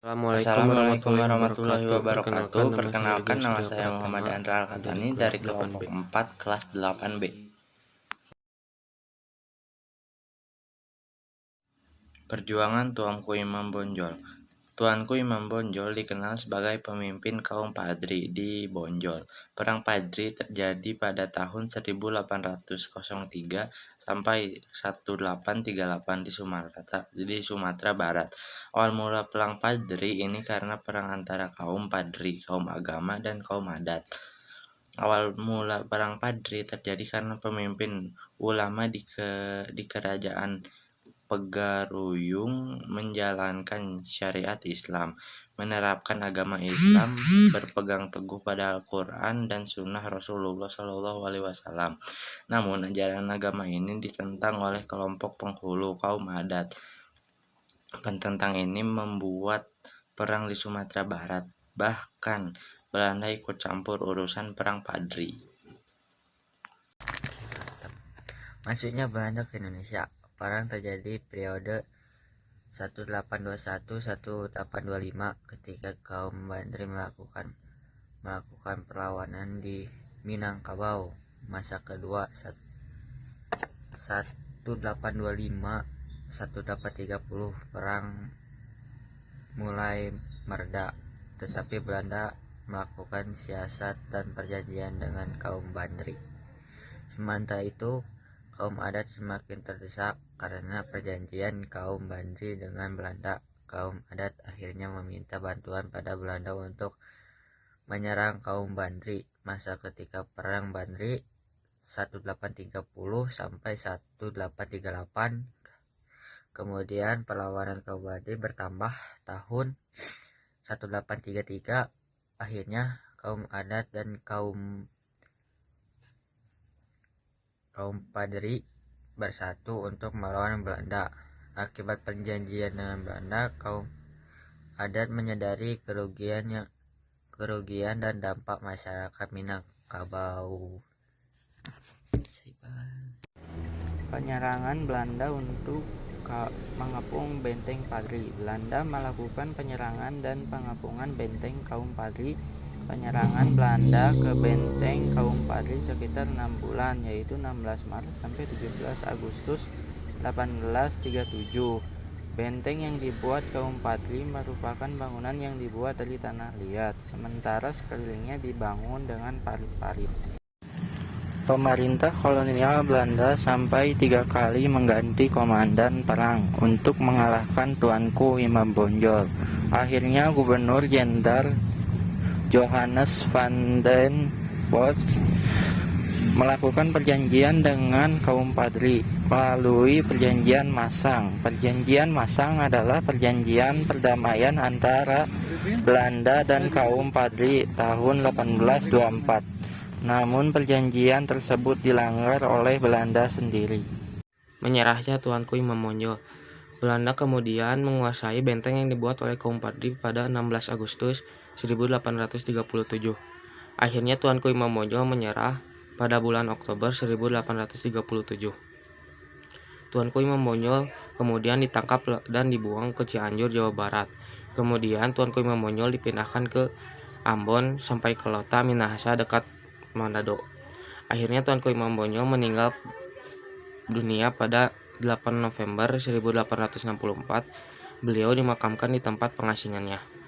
Assalamualaikum warahmatullahi wabarakatuh. Perkenalkan, nama saya Muhammad Muhammad Andra Andra Al-Katani dari kelompok 4 kelas 8B. Perjuangan Tuanku Imam Bonjol. Tuanku Imam Bonjol dikenal sebagai pemimpin kaum Padri di Bonjol. Perang Padri terjadi pada tahun 1803 sampai 1838 di Sumatera Barat. Awal mula perang Padri ini karena perang antara kaum Padri, kaum agama, dan kaum adat. Awal mula perang Padri terjadi karena pemimpin ulama di kerajaan Pegaruyung menjalankan syariat Islam, menerapkan agama Islam, berpegang teguh pada Al-Quran dan Sunnah Rasulullah SAW. Namun ajaran agama ini ditentang oleh kelompok penghulu kaum adat. Penentang ini membuat perang di Sumatera Barat. Bahkan Belanda ikut campur urusan perang Padri. Masuknya Belanda ke Indonesia. Perang terjadi periode 1821-1825 ketika kaum Bandri melakukan perlawanan di Minangkabau. Masa kedua 1825-1830 perang mulai mereda, tetapi Belanda melakukan siasat dan perjanjian dengan kaum Bandri. Sementara itu, kaum adat semakin terdesak karena perjanjian kaum Bandri dengan Belanda. Kaum adat akhirnya meminta bantuan pada Belanda untuk menyerang kaum Bandri. Masa ketika perang Bandri 1830 sampai 1838. Kemudian perlawanan kaum Bandri bertambah tahun 1833. Akhirnya kaum adat dan kaum Padri bersatu untuk melawan Belanda. Akibat perjanjian dengan Belanda, kaum adat menyadari kerugian dan dampak masyarakat Minangkabau. Penyerangan Belanda untuk mengepung benteng Padri. Belanda melakukan penyerangan dan pengepungan benteng kaum Padri. Penyerangan Belanda ke benteng kaum Padri sekitar 6 bulan, yaitu 16 Maret sampai 17 Agustus 1837. Benteng yang dibuat kaum Padri merupakan bangunan yang dibuat dari tanah liat, sementara sekelilingnya dibangun dengan parit-parit. Pemerintah kolonial Belanda sampai 3 kali mengganti komandan perang untuk mengalahkan Tuanku Imam Bonjol. Akhirnya Gubernur Jenderal Johannes van den Bosch melakukan perjanjian dengan kaum Padri melalui perjanjian Masang. Perjanjian Masang adalah perjanjian perdamaian antara Belanda dan kaum Padri tahun 1824. Namun perjanjian tersebut dilanggar oleh Belanda sendiri. Menyerahnya Tuanku Imam Bonjol. Belanda kemudian menguasai benteng yang dibuat oleh kaum Padri pada 16 Agustus 1837. Akhirnya Tuanku Imam Bonjol menyerah pada bulan Oktober 1837. Tuanku Imam Bonjol kemudian ditangkap dan dibuang ke Cianjur, Jawa Barat. Kemudian Tuanku Imam Bonjol dipindahkan ke Ambon sampai ke Lota, Minahasa dekat Manado. Akhirnya Tuanku Imam Bonjol meninggal dunia pada 8 November 1864. Beliau dimakamkan di tempat pengasingannya.